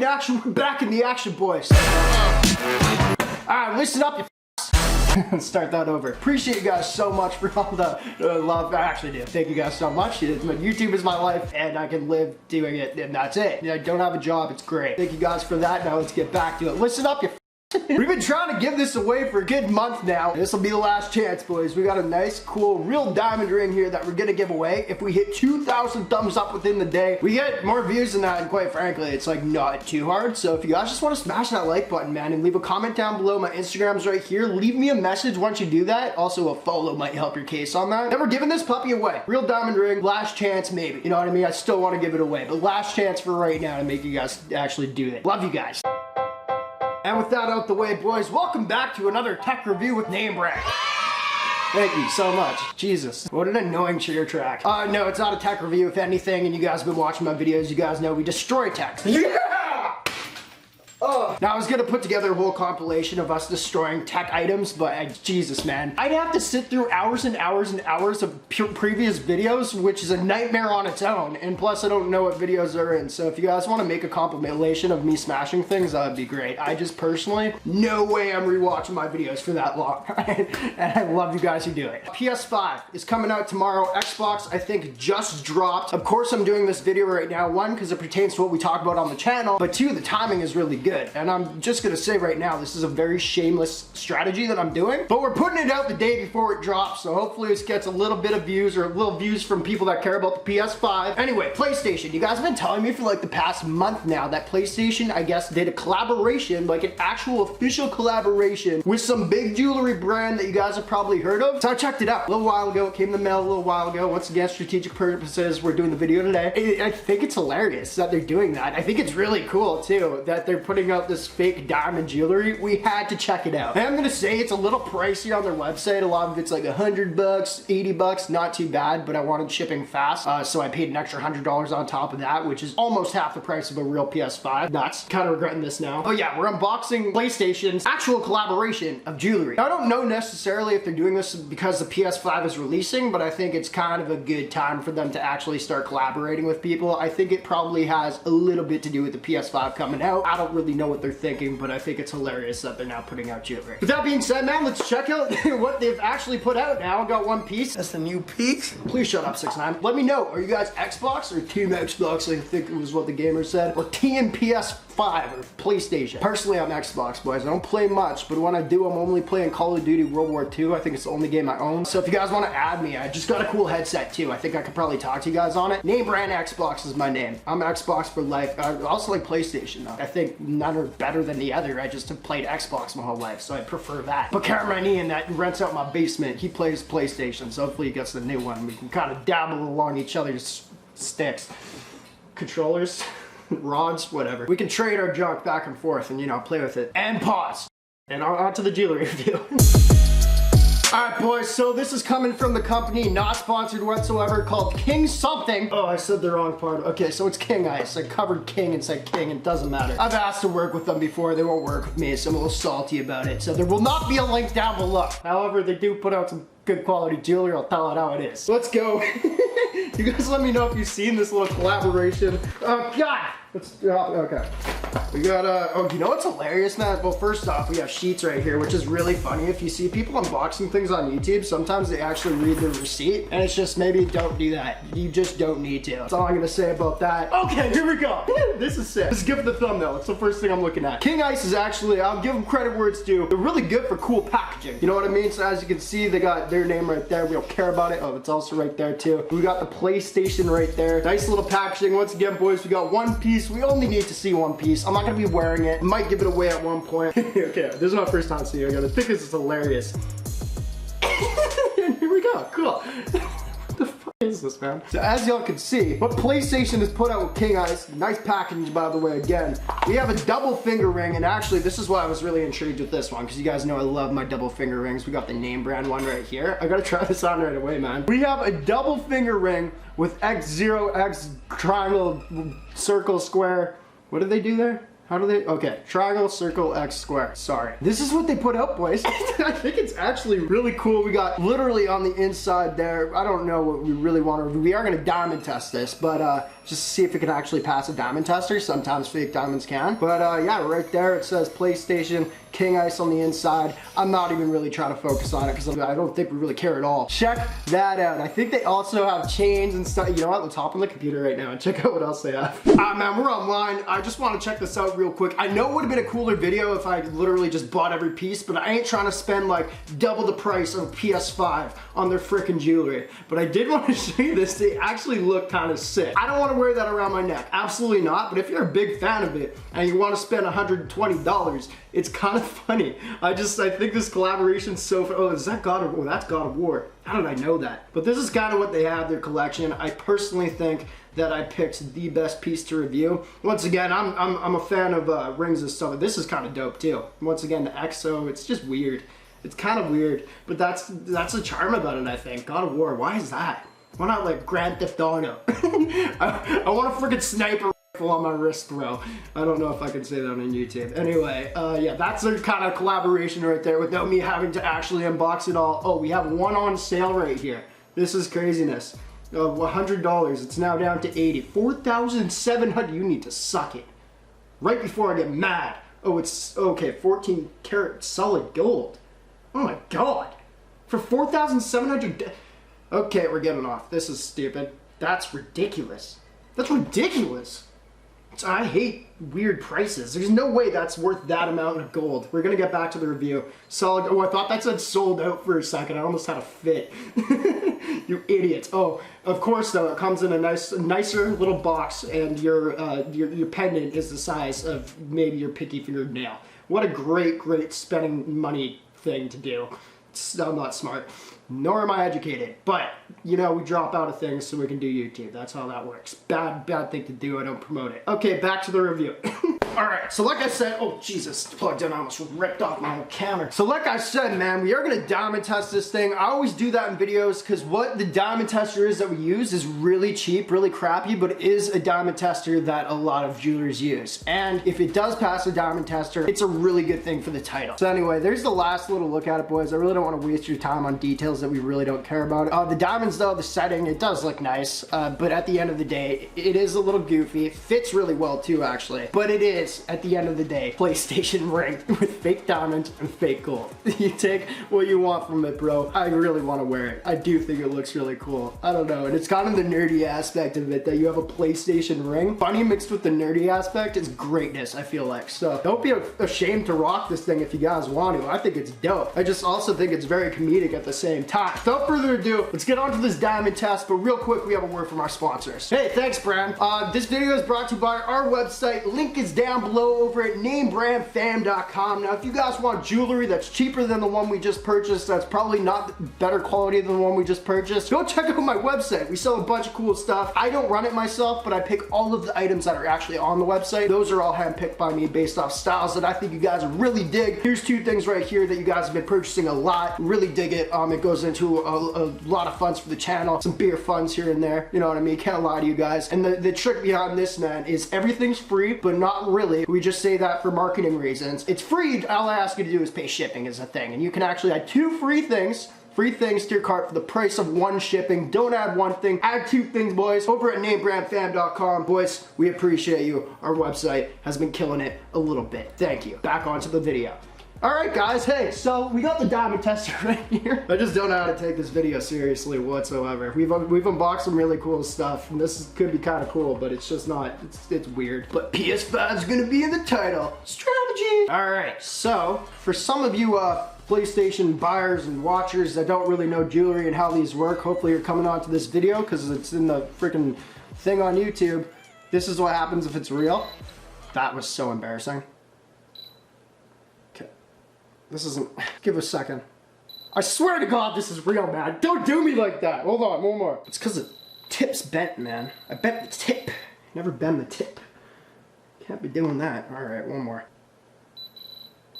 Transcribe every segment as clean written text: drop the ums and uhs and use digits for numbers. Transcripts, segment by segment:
in action. We're back in the action, boys. Alright, listen up, you f***s. Start that over. Appreciate you guys so much for all the love. I actually do. Thank you guys so much. YouTube is my life, and I can live doing it, and that's it. I don't have a job. It's great. Thank you guys for that. Now let's get back to it. Listen up, you f***s. We've been trying to give this away for a good month now. This will be the last chance, boys. We got a nice, cool, real diamond ring here that we're gonna give away. If we hit 2,000 thumbs up within the day, we get more views than that, and quite frankly, it's like not too hard. So if you guys just want to smash that like button, man, and leave a comment down below. My Instagram's right here. Leave me a message once you do that. Also, a follow might help your case on that. Then we're giving this puppy away. Real diamond ring, last chance maybe. You know what I mean? I still want to give it away, but last chance for right now to make you guys actually do it. Love you guys. And with that out the way, boys, welcome back to another tech review with NameBran. Thank you so much. Jesus. What an annoying cheer track. No, it's not a tech review, if anything, and you guys have been watching my videos, you guys know we destroy tech. Yeah! Now I was gonna put together a whole compilation of us destroying tech items, but Jesus, man. I'd have to sit through hours and hours and hours of previous videos, which is a nightmare on its own, and plus I don't know what videos are in, so if you guys want to make a compilation of me smashing things, that would be great. I just personally, no way I'm rewatching my videos for that long, and I love you guys who do it. PS5 is coming out tomorrow. Xbox, I think, just dropped. Of course I'm doing this video right now, one, because it pertains to what we talk about on the channel, but two, the timing is really good. And I'm just gonna say right now, this is a very shameless strategy that I'm doing, but we're putting it out the day before it drops, so hopefully this gets a little bit of views, or a little views from people that care about the PS5. Anyway, PlayStation. You guys have been telling me for like the past month now that PlayStation, I guess, did a collaboration, like an actual official collaboration with some big jewelry brand that you guys have probably heard of. So I checked it out a little while ago. It came in the mail a little while ago. Once again, strategic purposes, we're doing the video today. I think it's hilarious that they're doing that. I think it's really cool too that they're putting out this fake diamond jewelry. We had to check it out. And I'm gonna say it's a little pricey on their website. A lot of it's like $100, 80 bucks, not too bad, but I wanted shipping fast, so I paid an extra $100 on top of that, which is almost half the price of a real PS5. Nuts. Kind of regretting this now. Oh yeah, we're unboxing PlayStation's actual collaboration of jewelry. Now, I don't know necessarily if they're doing this because the PS5 is releasing, but I think it's kind of a good time for them to actually start collaborating with people. I think it probably has a little bit to do with the PS5 coming out. I don't really know what they're thinking, but I think it's hilarious that they're now putting out jewelry. With that being said, man, let's check out what they've actually put out now. I got one piece. That's the new piece. Please shut up, 6ix9ine. Let me know, are you guys Xbox or Team Xbox? I think it was what the gamer said. Or Team PS5 or PlayStation. Personally, I'm Xbox, boys. I don't play much, but when I do, I'm only playing Call of Duty World War II. I think it's the only game I own. So if you guys want to add me, I just got a cool headset too. I think I could probably talk to you guys on it. NameBran Xbox is my name. I'm Xbox for life. I also like PlayStation though. I think none are better than the other. I just have played Xbox my whole life, so I prefer that. But Caramani, that rents out my basement, he plays PlayStation, so hopefully he gets the new one. We can kind of dabble along each other's sticks. Controllers, rods, whatever. We can trade our junk back and forth and, you know, play with it. And pause. And on to the jewelry review. Alright, boys, so this is coming from the company, not sponsored whatsoever, called King something. Oh, I said the wrong part. Okay, so it's King Ice. I covered King and said King, it doesn't matter. I've asked to work with them before. They won't work with me, so I'm a little salty about it. So there will not be a link down below. However, they do put out some good quality jewelry. I'll tell it how it is. Let's go. You guys let me know if you've seen this little collaboration. Oh, God. Okay. We got, oh, you know what's hilarious, man? Well, first off, we have sheets right here, which is really funny. If you see people unboxing things on YouTube, sometimes they actually read the receipt, and it's just, maybe don't do that. You just don't need to. That's all I'm gonna say about that. Okay, here we go. This is sick. Let's give it the thumbnail. It's the first thing I'm looking at. King Ice is actually, I'll give them credit where it's due. They're really good for cool packaging. You know what I mean? So as you can see, they got their name right there. We don't care about it. Oh, it's also right there too. We got the PlayStation right there. Nice little packaging. Once again, boys, we got one piece. We only need to see one piece. I'm not gonna be wearing it. Might give it away at one point. Okay, this is my first time seeing it. I think this is hilarious. Here we go, cool. What the fuck is this, man? So as y'all can see, what PlayStation has put out with King Ice, nice packaging by the way again. We have a double finger ring, and actually this is why I was really intrigued with this one, because you guys know I love my double finger rings. We got the NameBran one right here. I gotta try this on right away, man. We have a double finger ring with X0, X triangle, circle, square. What did they do there? How do they, okay, triangle, circle, X, square. Sorry. This is what they put out, boys. I think it's actually really cool. We got literally on the inside there, I don't know what we really want to review. We are gonna diamond test this, but just to see if it can actually pass a diamond tester. Sometimes fake diamonds can. But yeah, right there it says PlayStation, King Ice on the inside. I'm not even really trying to focus on it because I don't think we really care at all. Check that out. I think they also have chains and stuff. You know what, let's hop on the computer right now and check out what else they have. Man, we're online. I just want to check this out real quick. I know it would have been a cooler video if I literally just bought every piece, but I ain't trying to spend like double the price of PS5 on their freaking jewelry. But I did want to show you this. They actually look kind of sick. I don't want to wear that around my neck. Absolutely not. But if you're a big fan of it and you want to spend $120, it's kind of funny. I think this collaboration's so fun. Oh, is that God of War? That's God of War. How did I know that? But this is kind of what they have, their collection. I personally think that I picked the best piece to review. Once again, I'm a fan of rings and stuff. This is kind of dope too. Once again, the EXO, it's just weird. It's kind of weird, but that's the charm about it, I think. God of War, why is that? Why not like Grand Theft Auto? I want a freaking sniper rifle on my wrist, bro. I don't know if I can say that on YouTube. Anyway, yeah, that's their kind of collaboration right there without me having to actually unbox it all. Oh, we have one on sale right here. This is craziness. $100, it's now down to 80. 4,700, you need to suck it. Right before I get mad. Oh, it's, okay, 14 karat solid gold. Oh my God. For 4,700, okay, we're getting off. This is stupid. That's ridiculous. That's ridiculous. I hate weird prices. There's no way that's worth that amount of gold. We're gonna get back to the review. Solid, oh, I thought that said sold out for a second. I almost had a fit. You idiots. Oh, of course though, it comes in a nicer little box and your pendant is the size of maybe your pinky fingernail. What a great spending money thing to do. I'm not smart, nor am I educated, but you know, we drop out of things so we can do YouTube. That's how that works. Bad thing to do. I don't promote it. Okay, back to the review. Alright, so like I said, oh Jesus, plugged in, I almost ripped off my whole counter. So like I said, man, we are gonna diamond test this thing. I always do that in videos because what the diamond tester is that we use is really cheap, really crappy, but it is a diamond tester that a lot of jewelers use. And if it does pass a diamond tester, it's a really good thing for the title. So anyway, there's the last little look at it, boys. I really don't want to waste your time on details that we really don't care about. The diamonds though, the setting, it does look nice, but at the end of the day, it is a little goofy. It fits really well too, actually, but it is, at the end of the day, PlayStation ring with fake diamonds and fake gold. You take what you want from it, bro. I really want to wear it. I do think it looks really cool. I don't know, and it's kind of the nerdy aspect of it that you have a PlayStation ring. Funny mixed with the nerdy aspect is greatness, I feel like. So don't be ashamed to rock this thing if you guys want to. I think it's dope. I just also think it's very comedic at the same time. Without further ado, let's get on to this diamond test, but real quick, we have a word from our sponsors. Hey, thanks, Bran. This video is brought to you by our website. Link is down below over at NameBranFam.com. Now, if you guys want jewelry that's cheaper than the one we just purchased, that's probably not better quality than the one we just purchased, go check out my website. We sell a bunch of cool stuff. I don't run it myself, but I pick all of the items that are actually on the website. Those are all handpicked by me based off styles that I think you guys really dig. Here's two things right here that you guys have been purchasing a lot. Really dig it. It goes into a lot of funds for the channel, some beer funds here and there. You know what I mean? Can't lie to you guys. And the trick behind this, man, is everything's free, but not really. We just say that for marketing reasons. It's free. All I ask you to do is pay shipping is a thing. And you can actually add 2 free things to your cart for the price of 1 shipping. Don't add 1 thing, add 2 things, boys. Over at NameBranFam.com. Boys, we appreciate you. Our website has been killing it a little bit. Thank you. Back onto the video. Alright guys, hey, so we got the diamond tester right here. I just don't know how to take this video seriously whatsoever. We've unboxed some really cool stuff, and could be kind of cool, but it's just not, it's weird. But PS5 is gonna be in the title. Strategy! Alright, so for some of you PlayStation buyers and watchers that don't really know jewelry and how these work, hopefully you're coming onto this video because it's in the freaking thing on YouTube. This is what happens if it's real. That was so embarrassing. This isn't, give a second. I swear to God this is real, man. Don't do me like that. Hold on, one more. It's because the tip's bent, man. I bent the tip. Never bend the tip. Can't be doing that. All right, one more.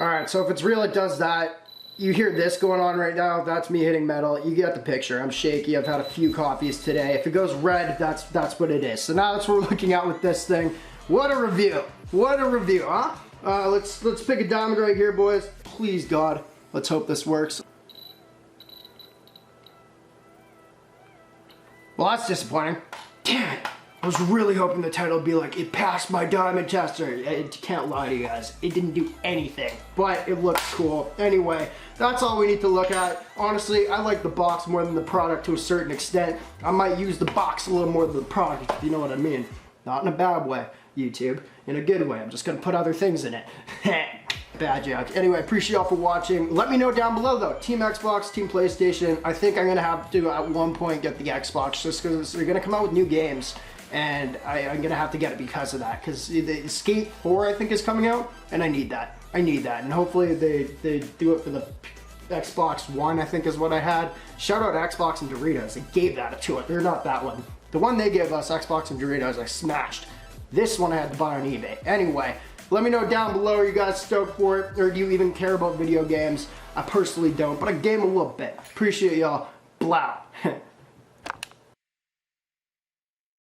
All right, so if it's real, it does that. You hear this going on right now, that's me hitting metal. You get the picture. I'm shaky, I've had a few coffees today. If it goes red, that's what it is. So now that's what we're looking at with this thing. What a review. What a review, huh? Let's pick a diamond right here, boys. Please, God. Let's hope this works. Well, that's disappointing. Damn it. I was really hoping the title would be like, it passed my diamond tester. I can't lie to you guys. It didn't do anything, but it looks cool. Anyway, that's all we need to look at. Honestly, I like the box more than the product to a certain extent. I might use the box a little more than the product, if you know what I mean. Not in a bad way, YouTube. In a good way. I'm just gonna put other things in it. Bad joke. Anyway, appreciate y'all for watching. Let me know down below though. Team Xbox, Team PlayStation. I think I'm gonna have to at one point get the Xbox just because they're gonna come out with new games. And I'm gonna have to get it because of that. Because the Skate 4 I think is coming out, and I need that. I need that. And hopefully they do it for the Xbox One, I think is what I had. Shout out Xbox and Doritos. They gave that to it. They're not that one. The one they gave us, Xbox and Doritos, I smashed. This one I had to buy on eBay. Anyway, let me know down below, are you guys stoked for it? Or do you even care about video games? I personally don't, but I game a little bit. Appreciate y'all. Blow.